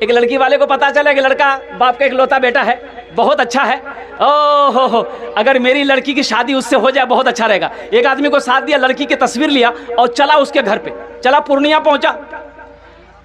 एक लड़की वाले को पता चला कि लड़का बाप का इकलौता बेटा है, बहुत अच्छा है, ओ हो, अगर मेरी लड़की की शादी उससे हो जाए बहुत अच्छा रहेगा। एक आदमी को साथ दिया, लड़की की तस्वीर लिया और चला उसके घर पे, चला पूर्णिया पहुंचा,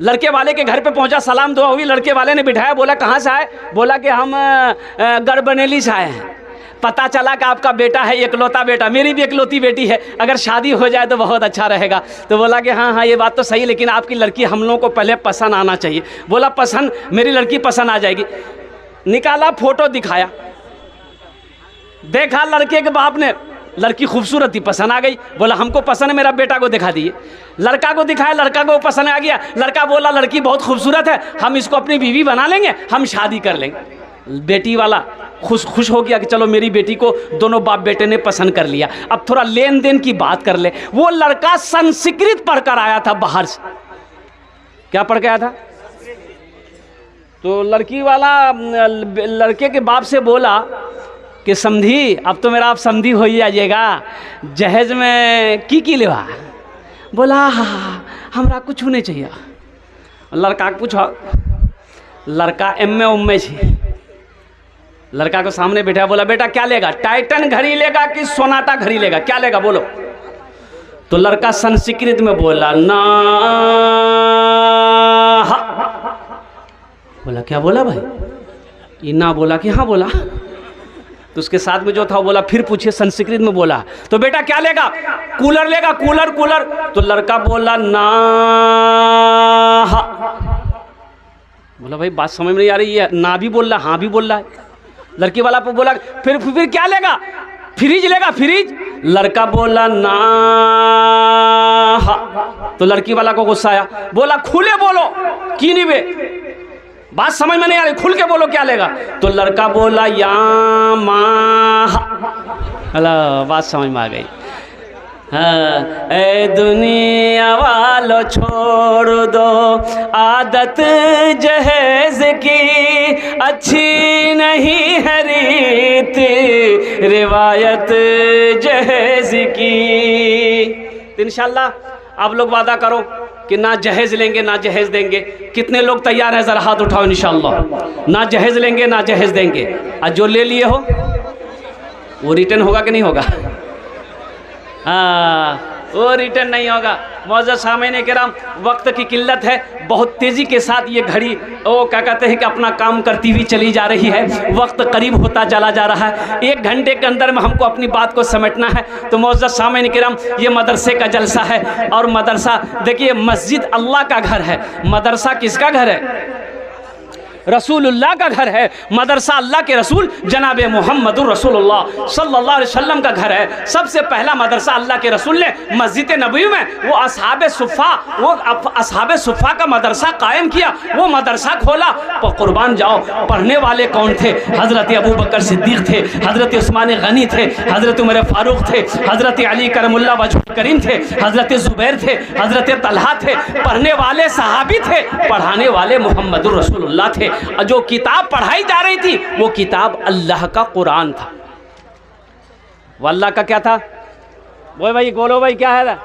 लड़के वाले के घर पे पहुंचा, सलाम दुआ हुई, लड़के वाले ने बिठाया, बोला कहाँ से आए? बोला कि हम गढ़बनेली से आए हैं, पता चला कि आपका बेटा है, इकलौता बेटा, मेरी भी इकलौती बेटी है, अगर शादी हो जाए तो बहुत अच्छा रहेगा। तो बोला कि हाँ हाँ ये बात तो सही, लेकिन आपकी लड़की हम लोगों को पहले पसंद आना चाहिए। बोला पसंद, मेरी लड़की पसंद आ जाएगी। निकाला, फोटो दिखाया, देखा लड़के के बाप ने, लड़की खूबसूरत थी, पसंद आ गई। बोला हमको पसंद है, मेरा बेटा को दिखा दिए। लड़का को दिखाया, लड़का को पसंद आ गया। लड़का बोला लड़की बहुत खूबसूरत है, हम इसको अपनी बीवी बना लेंगे, हम शादी कर लेंगे। बेटी वाला खुश हो गया कि चलो मेरी बेटी को दोनों बाप बेटे ने पसंद कर लिया। अब थोड़ा लेन देन की बात कर ले। वो लड़का संस्कृत पढ़कर आया था बाहर से। क्या पढ़ के आया था? तो लड़की वाला लड़के के बाप से बोला कि समधी, अब तो मेरा आप समधी हो ही जाइएगा, जहेज में की लेवा? बोला हाँ हमरा कुछ नहीं चाहिए। लड़का को पूछा, लड़का एम ए छे, लड़का को सामने बैठा, बोला बेटा क्या लेगा, टाइटन घड़ी लेगा कि सोनाटा घड़ी लेगा, क्या लेगा बोलो? तो लड़का संस्कृत में बोला ना। बोला क्या बोला भाई? ये ना बोला कि हाँ बोला। तो उसके साथ में जो था वो बोला, फिर पूछिए, संस्कृत में बोला। तो बेटा क्या लेगा? कूलर लेगा, कूलर कूलर। तो लड़का बोला ना। बोला भाई बात समझ में नहीं आ रही है, ना भी बोल रहा हाँ भी बोल रहा है। लड़की वाला पे बोला फिर क्या लेगा? फ्रिज लेगा, फ्रिज। लड़का बोला ना। तो लड़की वाला को गुस्सा आया, बोला खुले बोलो की नहीं बे, बात समझ में नहीं आ रही, खुल के बोलो क्या लेगा? तो लड़का बोला या माँ। बात समझ में आ गई। हाँ, ए दुनिया वालों छोड़ दो आदत जहेज की, अच्छी नहीं है रीत रिवायत जहेज की। तो इंशाल्लाह आप लोग वादा करो कि ना जहेज लेंगे ना जहेज देंगे। कितने लोग तैयार हैं? जरा हाथ उठाओ। इंशाल्लाह ना जहेज लेंगे ना जहेज देंगे। और जो ले लिए हो वो रिटर्न होगा कि नहीं होगा? हाँ, वो रिटर्न नहीं होगा। मौजूद सामईन किराम, वक्त की किल्लत है, बहुत तेज़ी के साथ ये घड़ी वो क्या कहते हैं कि अपना काम करती हुई चली जा रही है। वक्त करीब होता चला जा रहा है, 1 घंटे के अंदर में हमको अपनी बात को समेटना है। तो मौजूद सामईन किराम, ये मदरसे का जलसा है। और मदरसा देखिए, मस्जिद अल्लाह का घर है, मदरसा किसका घर है? रसूलुल्लाह का घर है। मदरसा अल्लाह के रसूल जनाब मोहम्मदुर रसूलुल्लाह सल्लल्लाहु अलैहि वसल्लम का घर है। सबसे पहला मदरसा अल्लाह के रसूल ने मस्जिद नबवी में वो असहाबे सुफ़ा का मदरसा कायम किया, वो मदरसा खोला। तो कुर्बान जाओ, पढ़ने वाले कौन थे? हज़रत अबू बकर सिद्दीक़ थे, हज़रत उस्मान गनी थे, हज़रत उमर फारूक थे, हज़रत अली करमुल्लाह वजहुल करीम थे, हज़रत ज़ुबैर थे, हज़रत तलहा थे। पढ़ने वाले सहाबी थे, पढ़ाने वाले मोहम्मदुर रसूलुल्लाह थे। जो किताब पढ़ाई जा रही थी वो किताब अल्लाह का कुरान था। वो अल्लाह का क्या था? वो भाई बोलो भाई क्या है?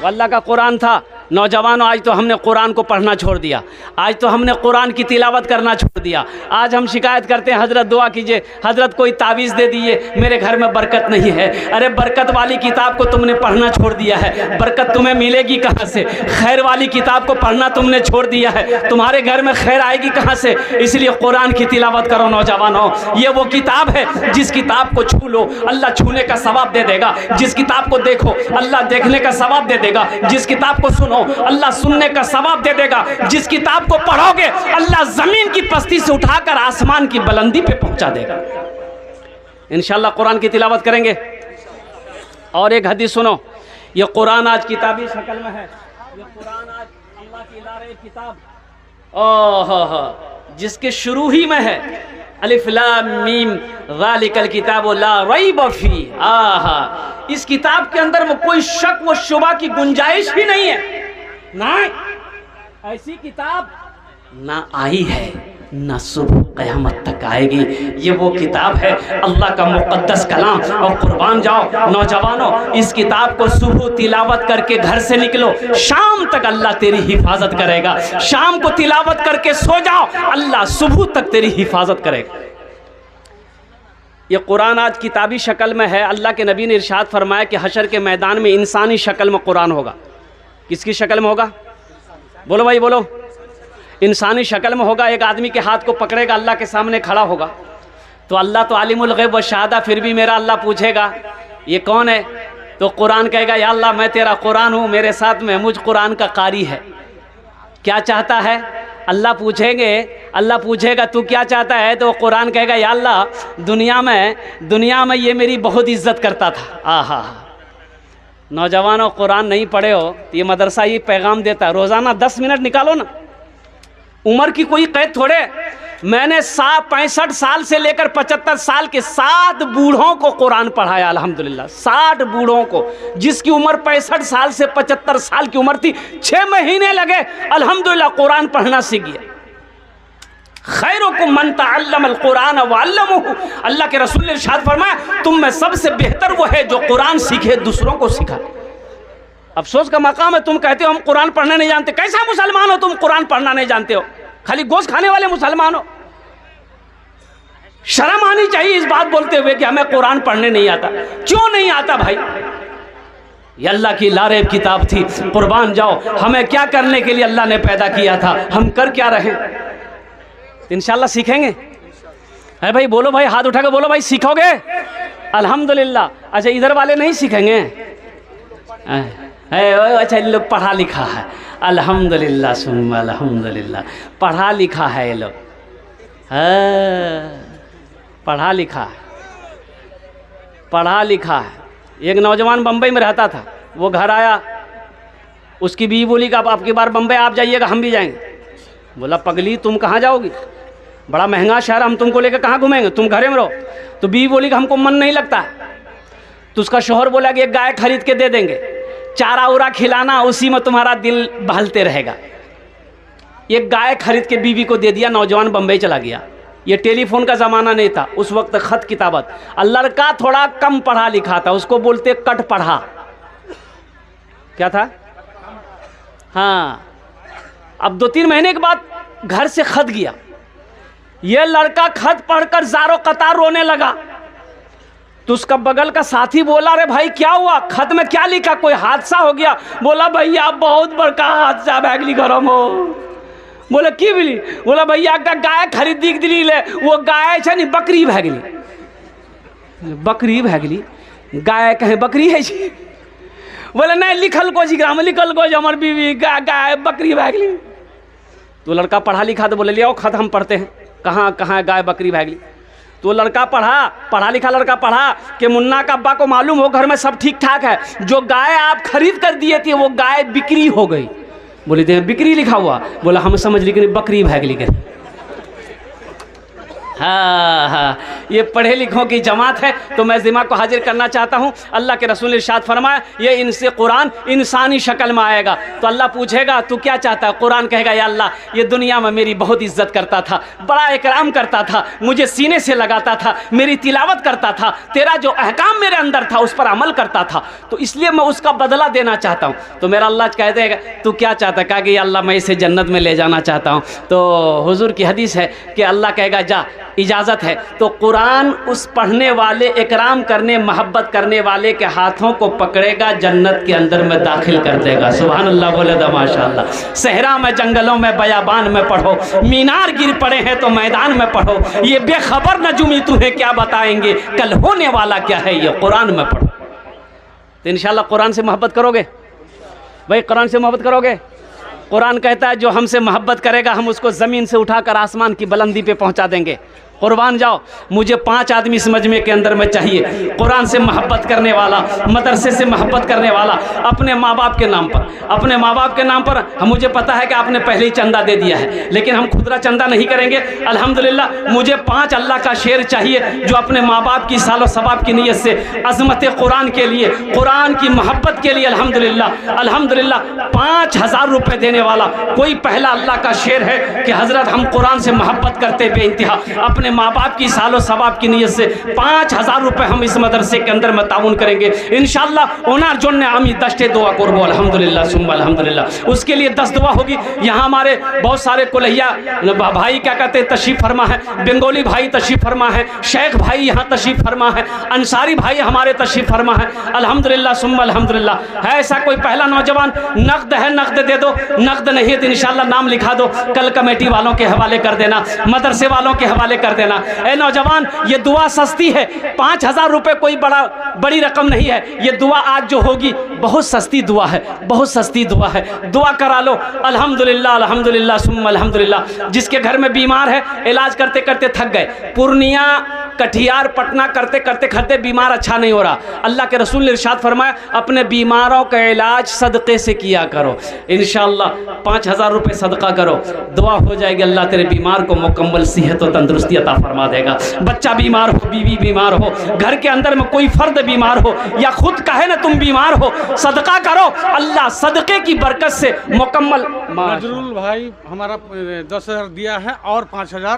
वो अल्लाह का कुरान था। नौजवानों, आज तो हमने कुरान को पढ़ना छोड़ दिया, आज तो हमने कुरान की तिलावत करना छोड़ दिया। आज हम शिकायत करते हैं, हज़रत दुआ कीजिए, हज़रत कोई तावीज़ दे दिए, मेरे घर में बरकत नहीं है। अरे बरकत वाली किताब को तुमने पढ़ना छोड़ दिया है, बरकत तुम्हें मिलेगी कहाँ से? खैर वाली किताब को पढ़ना तुमने छोड़ दिया है, तुम्हारे घर में खैर आएगी कहाँ से? इसलिए कुरान की तिलावत करो नौजवानों। ये वो किताब है, जिस किताब को छू लो अल्लाह छूने का सवाब दे देगा, जिस किताब को देखो अल्लाह देखने का सवाब दे देगा, जिस किताब को सुनो अल्लाह सुनने का सवाब दे देगा, जिस किताब को पढ़ोगे अल्लाह जमीन की पस्ती से उठाकर आसमान की बुलंदी पे पहुंचा देगा। इंशाअल्लाह कुरान की तिलावत करेंगे। और एक हदीस सुनो, ये कुरान आज किताबी शक्ल में है, ये कुरान आज अल्लाह की लारे किताब, ओह जिसके शुरू ही में है अलिफ लाम मीम ज़ालिकल किताबु ला रैब फी। आहा, इस किताब के अंदर में कोई शक व शुबा की गुंजाइश भी नहीं है। ना ऐसी किताब ना आई है। ना सुबह क़यामत तक आएगी। ये वो किताब है, अल्लाह का मुक़द्दस कलाम। और कुर्बान जाओ नौजवानों, इस किताब को सुबह तिलावत करके घर से निकलो, शाम तक अल्लाह तेरी हिफाजत करेगा। शाम को तिलावत करके सो जाओ, अल्लाह सुबह तक तेरी हिफाजत करेगा। ये कुरान आज किताबी शक्ल में है। अल्लाह के नबी ने इरशाद फरमाया कि हशर के मैदान में इंसानी शक्ल में कुरान होगा। किसकी शक्ल में होगा? बोलो भाई बोलो। इंसानी शक्ल में होगा। एक आदमी के हाथ को पकड़ेगा, अल्लाह के सामने खड़ा होगा। तो अल्लाह तो आलिमुल गैब व शहादा, फिर भी मेरा अल्लाह पूछेगा ये कौन है? तो कुरान कहेगा या अल्लाह मैं तेरा कुरान हूँ, मेरे साथ में मुझ कुरान का कारी है। क्या चाहता है? अल्लाह पूछेंगे, अल्लाह पूछेगा तू क्या चाहता है? तो कुरान कहेगा या अल्लाह दुनिया में ये मेरी बहुत इज्जत करता था। आहा, नौजवानों कुरान नहीं पढ़े हो तो ये मदरसा ये पैगाम देता है, रोज़ाना 10 मिनट निकालो ना। उम्र की कोई कैद थोड़े। मैंने 65 साल से लेकर 75 साल के 7 बूढ़ों को कुरान पढ़ाया अल्हम्दुलिल्लाह। 60 बूढ़ों को, जिसकी उम्र 65 साल से 75 साल की उम्र थी, 6 महीने लगे अल्हम्दुलिल्लाह कुरान पढ़ना सीख गया। खैरुकुम मन तअल्लमल कुरान व अल्लमहु, अल्लाह के रसूल ने इरशाद फरमाया तुम में सबसे बेहतर वो है जो कुरान सीखे दूसरों को सिखाए। अफसोस का मकाम है, तुम कहते हो हम कुरान पढ़ना नहीं जानते। कैसा मुसलमान हो तुम, कुरान पढ़ना नहीं जानते हो? खाली गोश्त खाने वाले मुसलमान हो। शर्म आनी चाहिए इस बात बोलते हुए कि हमें कुरान पढ़ने नहीं आता। क्यों नहीं आता भाई? ये अल्लाह की लारेब किताब थी। कुर्बान जाओ, हमें क्या करने के लिए अल्लाह ने पैदा किया था, हम कर क्या रहे? इंशाल्लाह सीखेंगे। है भाई बोलो भाई, हाथ उठा के बोलो भाई, सीखोगे? अल्हम्दुलिल्लाह। अच्छा इधर वाले नहीं सीखेंगे? अच्छा लोग पढ़ा लिखा है, अल्हम्दुलिल्लाह सुम्मा अल्हम्दुलिल्लाह, पढ़ा लिखा है ये लोग, पढ़ा लिखा है, पढ़ा लिखा है। एक नौजवान बम्बई में रहता था, वो घर आया, उसकी बीवी बोली कि अब आपकी बार बम्बई आप जाइएगा, हम भी जाएंगे। बोला पगली तुम कहाँ जाओगी, बड़ा महंगा शहर, हम तुमको लेकर कहाँ घूमेंगे, तुम घरे में रहो। तो बीवी बोली कि हमको मन नहीं लगता। तो उसका शौहर बोला कि एक गाय खरीद के दे देंगे, चारा उरा खिलाना, उसी में तुम्हारा दिल बहलते रहेगा। एक गाय खरीद के बीवी को दे दिया, नौजवान बम्बई चला गया। ये टेलीफोन का ज़माना नहीं था उस वक्त, ख़त किताबत। लड़का थोड़ा कम पढ़ा लिखा था, उसको बोलते कट पढ़ा। क्या था? हाँ। अब 2-3 महीने के बाद घर से खत गया। ये लड़का खत पढ़कर ज़ारो कतार रोने लगा। तो उसका बगल का साथी बोला अरे भाई क्या हुआ, खत में क्या लिखा, कोई हादसा हो गया? बोला भैया बहुत बड़का हादसा भैगली घरों में। बोले की बोली? बोला भैया का गाय खरीदी दिली ले, वो गाय छे नहीं बकरी भैगली। बकरी भैगली? गाय कहे बकरी है जी? बोले नहीं लिखल को जी ग्राम लिखल को हमार बीवी गाय बकरी भैगली। तो लड़का पढ़ा लिखा, तो बोले ले आओ खत हम पढ़ते हैं, कहाँ कहाँ गाय बकरी भैगली। तो लड़का पढ़ा लिखा लड़का पढ़ा कि मुन्ना का अब्बा को मालूम हो घर में सब ठीक ठाक है, जो गाय आप खरीद कर दिए थे वो गाय बिक्री हो गई। बोले थे बिक्री लिखा हुआ? बोला हम समझ ली कि बकरी भैगली गई। हाँ हाँ, ये पढ़े लिखों की जमात है। तो मैं ज़िम्मा को हाजिर करना चाहता हूँ। अल्लाह के रसूल ने इरशाद फरमाया ये इनसे कुरान इंसानी शक्ल में आएगा। तो अल्लाह पूछेगा तू क्या चाहता है? कुरान कहेगा या अल्लाह ये दुनिया में मेरी बहुत इज्जत करता था, बड़ा इकराम करता था, मुझे सीने से लगाता था, मेरी तिलावत करता था, तेरा जो अहकाम मेरे अंदर था उस पर अमल करता था, तो इसलिए मैं उसका बदला देना चाहता हूँ। तो मेरा अल्लाह कह देगा तू क्या चाहता है? कहा कि अल्लाह मैं इसे जन्नत में ले जाना चाहता हूँ। तो हुजूर की हदीस है कि अल्लाह कहेगा जा इजाज़त है। तो कुरान उस पढ़ने वाले, इकराम करने, मोहब्बत करने वाले के हाथों को पकड़ेगा, जन्नत के अंदर में दाखिल कर देगा। सुभान अल्लाह बोले तो माशाअल्लाह। सहरा में, जंगलों में, बयाबान में पढ़ो, मीनार गिर पड़े हैं तो मैदान में पढ़ो, ये बेखबर नजुमी तुम्हें क्या बताएंगे, कल होने वाला क्या है, ये कुरान में पढ़ो। तो इंशाअल्लाह कुरान से मोहब्बत करोगे भाई, कुरान से मोहब्बत करोगे। कुरान कहता है जो हमसे मोहब्बत करेगा हम उसको ज़मीन से उठाकर आसमान की बुलंदी पे पहुंचा देंगे। कुर्बान जाओ, मुझे 5 आदमी इस मजमे के अंदर में चाहिए, कुरान से मोहब्बत करने वाला, मदरसे से मोहब्बत करने वाला, अपने माँ बाप के नाम पर, अपने माँ बाप के नाम पर। मुझे पता है कि आपने पहले ही चंदा दे दिया है, लेकिन हम खुदरा चंदा नहीं करेंगे। अल्हम्दुलिल्लाह मुझे 5 अल्लाह का शेर चाहिए जो अपने माँ बाप की सालो सवाब की नीयत से अज़मत कुरान के लिए, कुरान की मोहब्बत के लिए अल्हम्दुलिल्लाह अल्हम्दुलिल्लाह 5000 रुपये देने वाला कोई पहला अल्लाह का शेर है कि हज़रत हम कुरान से मोहब्बत करते बेइंतहा अपने माँ बाप की सालो सवाब की नीयत से 5000 रुपये हम इस मदरसे के अंदर में ताउन करेंगे इंशाअल्लाह। ओनार जोन्ने आमी 10 दुआ करबो अल्हम्दुलिल्लाह सुम्मा अल्हम्दुलिल्लाह। उसके लिए 10 दुआ होगी। यहाँ हमारे बहुत सारे कुलैया भाई क्या कहते हैं तशरीफ़ फरमा है, बंगाली भाई तशरीफ़ फरमा है, शेख भाई यहाँ तशरीफ़ फरमा है, अंसारी भाई हमारे तशरीफ़ फरमा है अल्हम्दुलिल्लाह सुम्मा अल्हम्दुलिल्लाह। है ऐसा कोई पहला नौजवान? नकद है नकद दे दो, नकद नहीं है तो इंशाअल्लाह नाम लिखा दो, कल कमेटी वालों के हवाले कर देना, मदरसे वालों के हवाले कर देना। ए नौजवान, ये दुआ सस्ती है, 5000 रुपये कोई बड़ी रकम नहीं है। ये दुआ आज जो होगी बहुत सस्ती दुआ है, बहुत सस्ती दुआ है, दुआ करा लो अल्हम्दुलिल्लाह अल्हम्दुलिल्लाह सुम्मा अल्हम्दुलिल्लाह। जिसके घर में बीमार है, इलाज करते करते थक गए, पूर्णिया कटिहार पटना करते करते बीमार अच्छा नहीं हो रहा, अल्लाह के रसूल ने इरशाद फरमाया अपने बीमारों का इलाज सदक़े से किया करो। इंशाअल्लाह 5000 रुपये सदका करो, दुआ हो जाएगी, अल्लाह तेरे बीमार को मुकम्मल सेहत और तंदुरुस्ती अता फरमा देगा। बच्चा बीमार हो, बीवी बीमार हो, घर के अंदर में कोई फर्द बीमार हो या खुद कहे ना तुम बीमार हो, सदका करो, अल्लाह सदक़े की बरकत से मुकम्मल। नजरुल भाई हमारा 10,000 दिया है और 5000